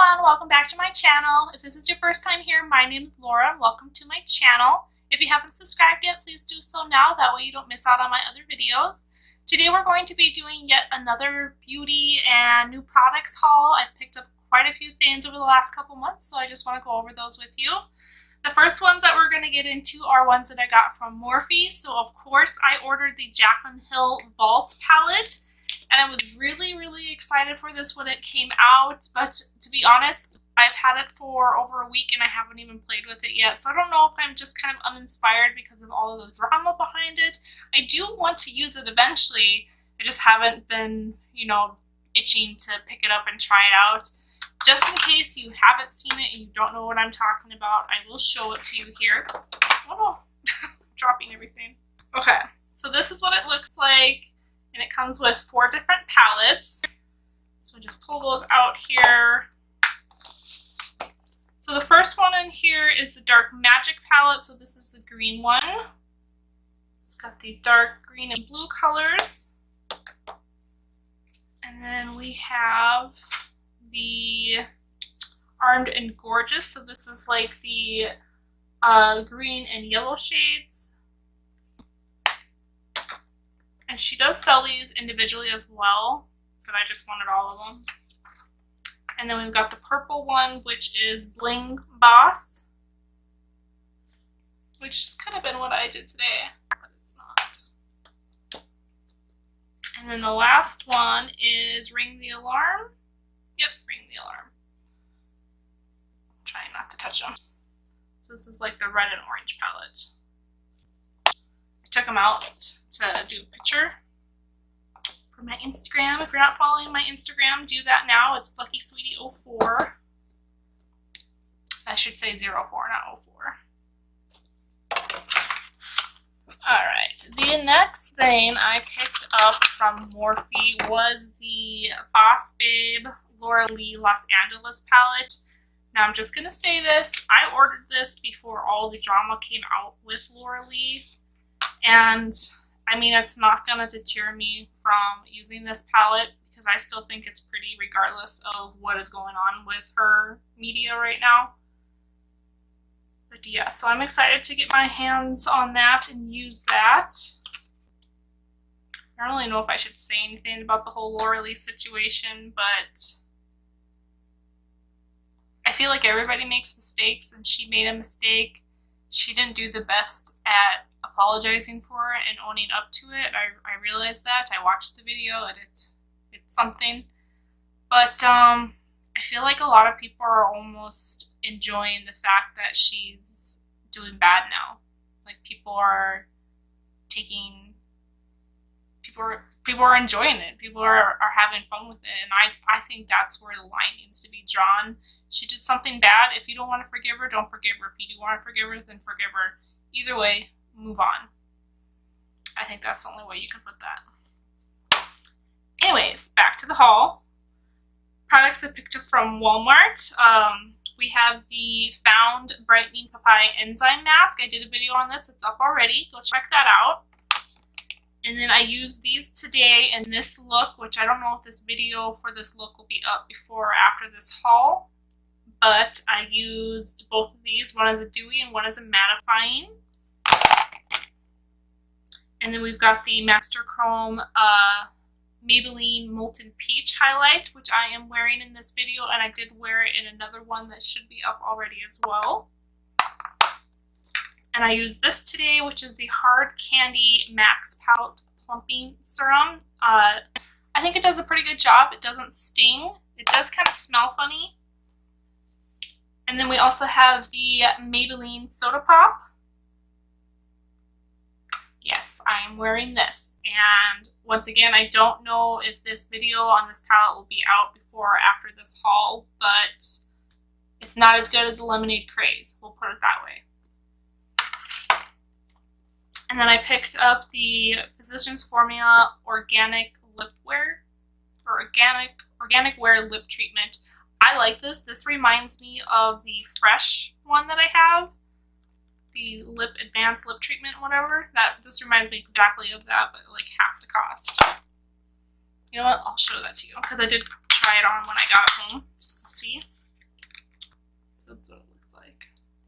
everyone, welcome back to my channel. If this is your first time here, my name is Laura and welcome to my channel. If you haven't subscribed yet, please do so now, that way you don't miss out on my other videos. Today we're going to be doing yet another beauty and new products haul. I've picked up quite a few things over the last couple months, so I just want to go over those with you. The first ones that we're going to get into are ones that I got from MORPHE. So of course I ordered the Jaclyn Hill Vault palette. And I was really excited for this when it came out, but to be honest, I've had it for over a week and I haven't even played with it yet. So I don't know if I'm just kind of uninspired because of all of the drama behind it. I do want to use it eventually. I just haven't been, itching to pick it up and try it out. Just in case you haven't seen it and you don't know what I'm talking about, I will show it to you here. Oh no, dropping everything. Okay, so this is what it looks like. And it comes with 4 different palettes. So just pull those out here. So the first one in here is the Dark Magic palette. So this is the green one. It's got the dark green and blue colors. And then we have the Armed and Gorgeous. So this is like the green and yellow shades. And she does sell these individually as well, but I just wanted all of them. And then we've got the purple one, which is Bling Boss, which could have been what I did today, but it's not. And then the last one is Ring the Alarm. Yep, Ring the Alarm. I'm trying not to touch them. So this is like the red and orange palette. I took them out to do a picture for my Instagram. If you're not following my Instagram, do that now. It's LuckySweetie04. I should say 04, not 04. Alright, the next thing I picked up from MORPHE was the Boss Babe Laura Lee Los Angeles palette. Now I'm just going to say this, I ordered this before all the drama came out with Laura Lee, and I mean, it's not going to deter me from using this palette because I still think it's pretty regardless of what is going on with her media right now. But yeah, so I'm excited to get my hands on that and use that. I don't really know if I should say anything about the whole Laura Lee situation, but I feel like everybody makes mistakes and she made a mistake. She didn't do the best at apologizing for it and owning up to it. I realized that. I watched the video and it's something. But I feel like a lot of people are almost enjoying the fact that she's doing bad now. Like people are enjoying it. People are having fun with it. And I think that's where the line needs to be drawn. She did something bad. If you don't want to forgive her, don't forgive her. If you do want to forgive her, then forgive her. Either way, move on. I think that's the only way you can put that. Anyways, back to the haul. Products I picked up from Walmart. We have the Found Brightening Papaya Enzyme Mask. I did a video on this. It's up already. Go check that out. And then I used these today in this look, which I don't know if this video for this look will be up before or after this haul. But I used both of these. One is a dewy and one is a mattifying. And then we've got the Master Chrome Maybelline Molten Peach highlight, which I am wearing in this video, and I did wear it in another one that should be up already as well. And I used this today, which is the Hard Candy Max Pout Plumping Serum. I think it does a pretty good job. It doesn't sting. It does kind of smell funny. And then we also have the Maybelline Soda Pop. Yes, I'm wearing this. And once again, I don't know if this video on this palette will be out before or after this haul, but it's not as good as the Lemonade Craze. We'll put it that way. And then I picked up the Physicians Formula Organic Lip Wear, or Organic Wear Lip Treatment. I like this. This reminds me of the Fresh one that I have. The Advanced Lip Treatment, whatever. This reminds me exactly of that, but like half the cost. You know what? I'll show that to you because I did try it on when I got it home just to see.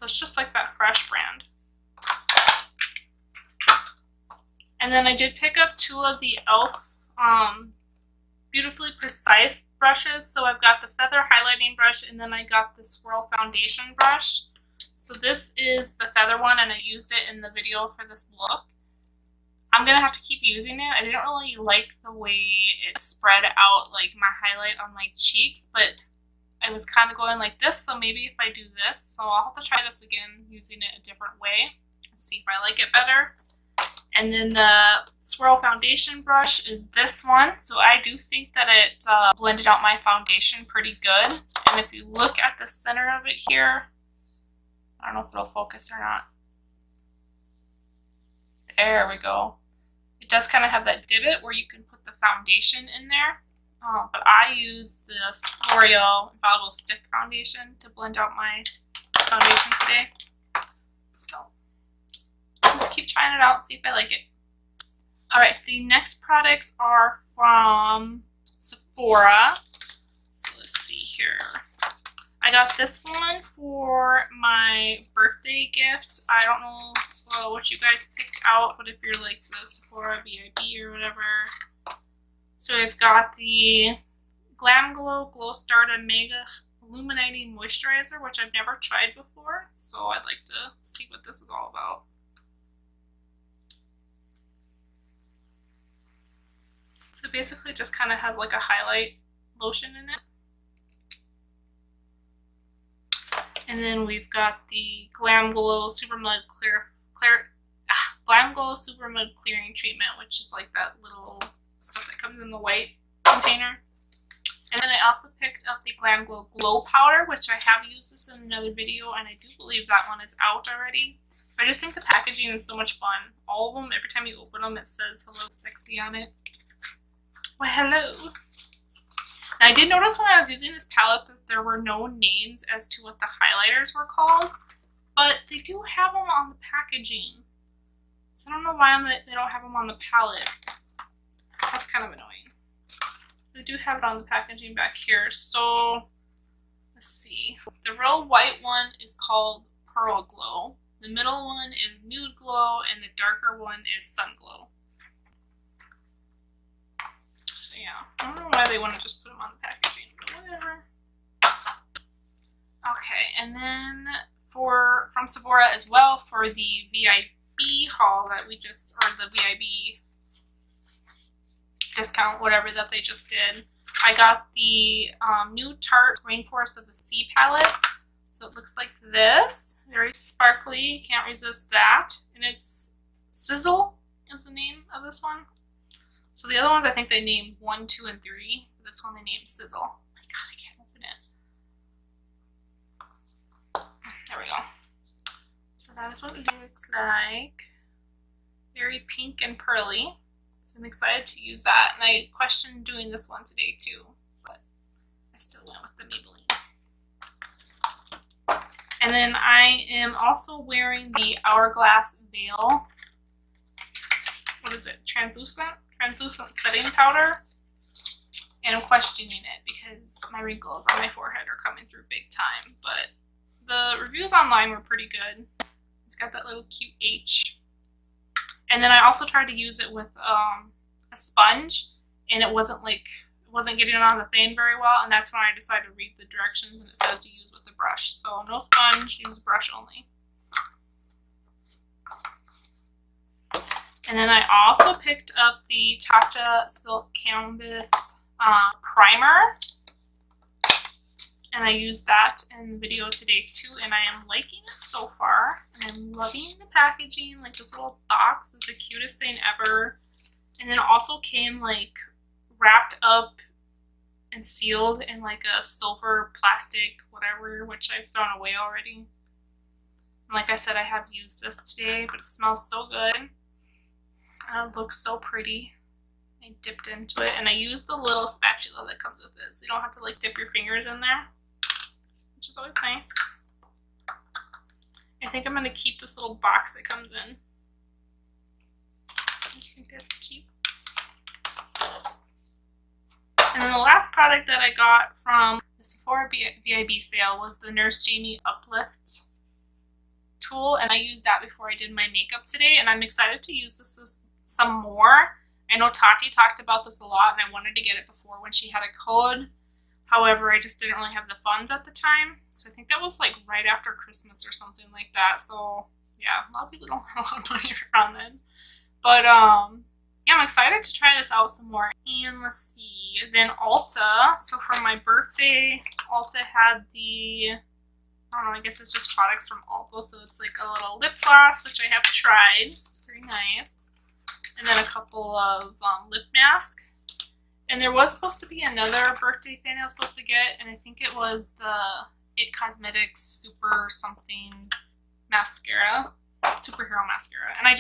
So it's just like that Fresh brand. And then I did pick up 2 of the e.l.f. Beautifully Precise brushes. So I've got the Feather highlighting brush, and then I got the Swirl foundation brush. So this is the feather one, and I used it in the video for this look. I'm going to have to keep using it. I didn't really like the way it spread out like my highlight on my cheeks, but I was kind of going like this, so maybe if I do this, so I'll have to try this again using it a different way and see if I like it better. And then the Swirl foundation brush is this one. So I do think that it blended out my foundation pretty good. And if you look at the center of it here, I don't know if it'll focus or not. There we go. It does kind of have that divot where you can put the foundation in there. But I use the SEPHORA Infallible Stick Foundation to blend out my foundation today. So let's keep trying it out and see if I like it. Alright, the next products are from Sephora. So let's see here. I got this one for my birthday gift. I don't know what you guys picked out, but if you're like the Sephora VIP or whatever. So I've got the Glam Glow Glow Starter Mega Illuminating Moisturizer, which I've never tried before. So I'd like to see what this was all about. So it basically just kind of has like a highlight lotion in it. And then we've got the Glam Glow Super Mud Glam Glow Super Mud Clearing Treatment, which is like that little stuff that comes in the white container. And then I also picked up the Glam Glow Glow Powder, which I have used this in another video, and I do believe that one is out already. I just think the packaging is so much fun. All of them, every time you open them, it says "Hello Sexy" on it. Well, hello. Now, I did notice when I was using this palette that there were no names as to what the highlighters were called, but they do have them on the packaging. So I don't know why they don't have them on the palette. That's kind of annoying. They do have it on the packaging back here. So let's see. The real white one is called Pearl Glow. The middle one is Nude Glow, and the darker one is Sun Glow. So yeah, I don't know why they want to just put them on the packaging, but whatever. Okay, and then from Sephora as well, for the VIP haul that we just, or the VIP discount, whatever that they just did, I got the new Tarte Rainforest of the Sea palette. So it looks like this, very sparkly, can't resist that. And it's Sizzle is the name of this one. So the other ones I think they named 1, 2, and 3. This one they named Sizzle. Oh my god, I can't open it. There we go. So that is what it looks like. Very pink and pearly. So I'm excited to use that. And I questioned doing this one today too, but I still went with the Maybelline. And then I am also wearing the Hourglass Veil. What is it? Translucent setting powder. And I'm questioning it because my wrinkles on my forehead are coming through big time. But the reviews online were pretty good. It's got that little cute H. And then I also tried to use it with a sponge, and it wasn't getting on the thing very well, and that's when I decided to read the directions, and it says to use with the brush. So no sponge, use brush only. And then I also picked up the Tatcha Silk Canvas primer, and I used that in the video today too, and I am liking it so far. And I'm loving the packaging. Like, this little box is the cutest thing ever. And then it also came like wrapped up and sealed in like a silver plastic whatever, which I've thrown away already. And like I said, I have used this today, but it smells so good. It looks so pretty. I dipped into it, and I used the little spatula that comes with it, so you don't have to like dip your fingers in there, which is always nice. I think I'm going to keep this little box that comes in. I just think that's cute. And then the last product that I got from the Sephora VIP sale was the Nurse Jamie Uplift tool, and I used that before I did my makeup today, and I'm excited to use this some more. I know Tati talked about this a lot, and I wanted to get it before when she had a code. However, I just didn't really have the funds at the time. So I think that was like right after Christmas or something like that. So yeah, a lot of people don't have a lot of money around then. But yeah, I'm excited to try this out some more. And let's see, then ULTA. So for my birthday, ULTA had the, I don't know, I guess it's just products from ULTA. So it's like a little lip gloss, which I have tried. It's pretty nice. And then a couple of lip masks. And there was supposed to be another birthday thing I was supposed to get, and I think it was the It Cosmetics Super something mascara, superhero mascara. And I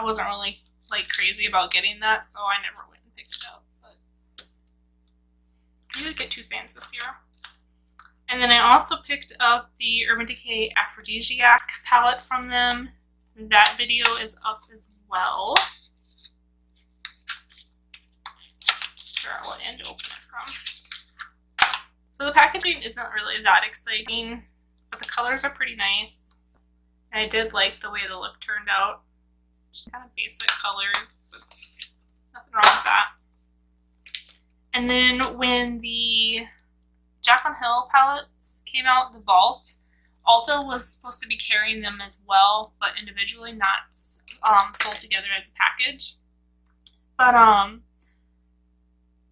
wasn't really like crazy about getting that, so I never went and picked it up. But I did get 2 fans this year. And then I also picked up the Urban Decay Aphrodisiac palette from them. That video is up as well. Figure out what end to open it from. So the packaging isn't really that exciting, but the colors are pretty nice. And I did like the way the look turned out. Just kind of basic colors, but nothing wrong with that. And then when the Jaclyn Hill palettes came out, the Vault, ULTA was supposed to be carrying them as well, but individually, not sold together as a package. But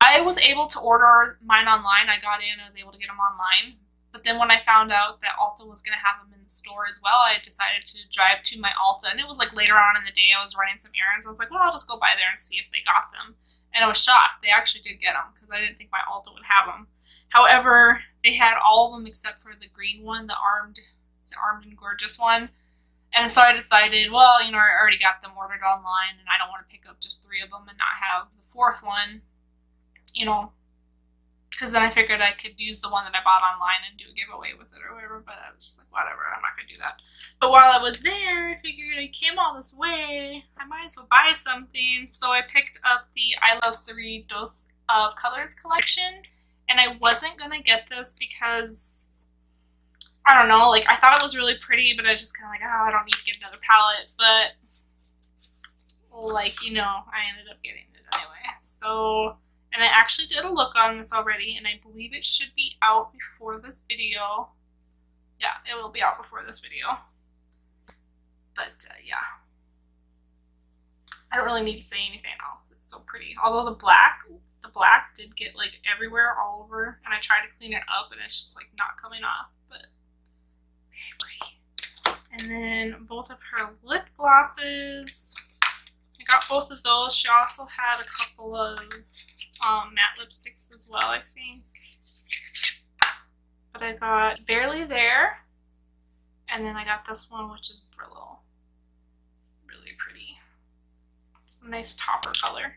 I was able to order mine online. I got in, I was able to get them online. But then when I found out that ULTA was going to have them in the store as well, I decided to drive to my ULTA. And it was like later on in the day, I was running some errands. I was like, well, I'll just go by there and see if they got them. And I was shocked. They actually did get them because I didn't think my ULTA would have them. However, they had all of them except for the green one, the Armed and Gorgeous one. And so I decided, well, you know, I already got them ordered online and I don't want to pick up just 3 of them and not have the 4th one, you know, because then I figured I could use the one that I bought online and do a giveaway with it or whatever, but I was just like, whatever, I'm not going to do that. But while I was there, I figured I came all this way, I might as well buy something. So I picked up the I Love Cerritos Colors collection, and I wasn't going to get this because, I don't know, like, I thought it was really pretty, but I was just kind of like, oh, I don't need to get another palette, but, like, you know, I ended up getting it anyway. So, and I actually did a look on this already, and I believe it should be out before this video. Yeah, it will be out before this video. But, yeah. I don't really need to say anything else. It's so pretty. Although the black did get, like, everywhere, all over, and I tried to clean it up, and it's just, like, not coming off, but very pretty. And then both of her lip glosses. I got both of those. She also had a couple of matte lipsticks as well, I think. But I got Barely There, and then I got this one, which is Brillo. Really pretty. It's a nice topper color.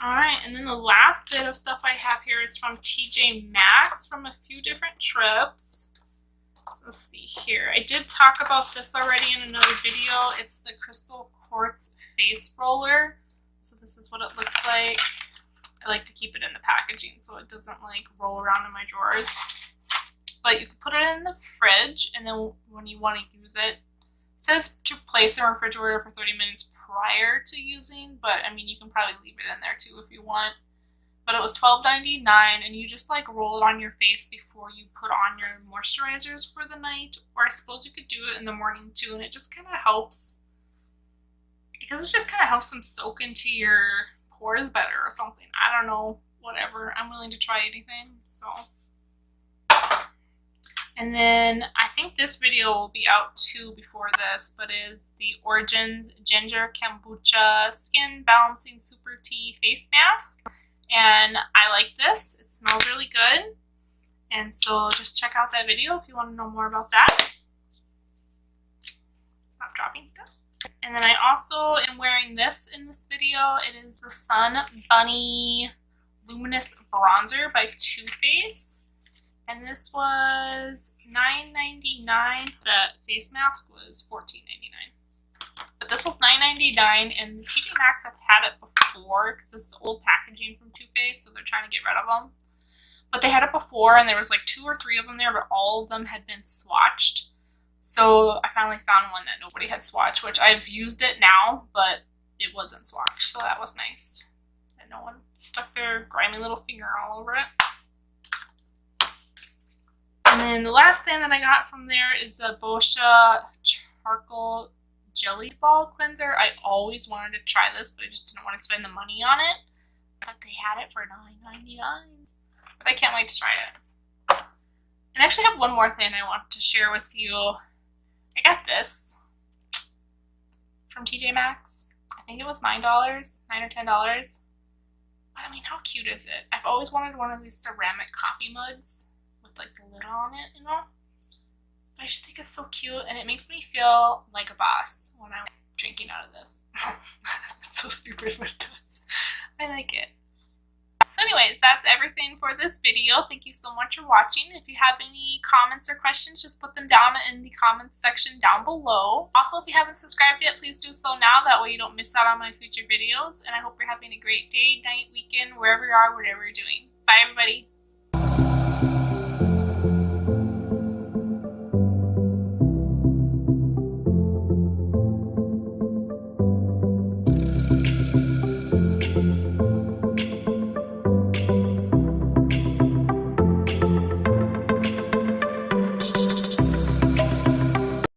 Alright, and then the last bit of stuff I have here is from TJMAXX from a few different trips. So let's see here. I did talk about this already in another video. It's the Crystal Quartz Face Roller. So this is what it looks like. I like to keep it in the packaging so it doesn't like roll around in my drawers. But you can put it in the fridge, and then when you want to use it, it says to place in the refrigerator for 30 minutes prior to using, but I mean, you can probably leave it in there too if you want. But it was $12.99, and you just like roll it on your face before you put on your moisturizers for the night. Or I suppose you could do it in the morning too, and it just kind of helps, because it just kind of helps them soak into your pores better or something. I don't know, whatever. I'm willing to try anything, so. And then I think this video will be out too before this, but is the Origins Ginger Kombucha Skin Balancing Super Tea Face Mask. And I like this. It smells really good. And so just check out that video if you want to know more about that. Stop dropping stuff. And then I also am wearing this in this video. It is the Sun Bunny Luminous Bronzer by Too Faced. And this was $9.99. The face mask was $14.99. But this was $9.99, and TJMAXX have had it before because it's old packaging from Too Faced, so they're trying to get rid of them. but they had it before, and there was like 2 or 3 of them there, but all of them had been swatched. So I finally found one that nobody had swatched, which I've used it now, but it wasn't swatched, so that was nice. And no one stuck their grimy little finger all over it. And then the last thing that I got from there is the Boscia Charcoal Jelly Ball Cleanser. I always wanted to try this, but I just didn't want to spend the money on it. But they had it for $9.99. But I can't wait to try it. And I actually have one more thing I want to share with you. I got this from TJMAXX. I think it was $9 or $10. But I mean, how cute is it? I've always wanted one of these ceramic coffee mugs with like the lid on it, you know? But I just think it's so cute, and it makes me feel like a boss when I'm drinking out of this. It's so stupid, but it does. I like it. So anyways, that's everything for this video. Thank you so much for watching. If you have any comments or questions, just put them down in the comments section down below. Also, if you haven't subscribed yet, please do so now. That way you don't miss out on my future videos. And I hope you're having a great day, night, weekend, wherever you are, whatever you're doing. Bye, everybody.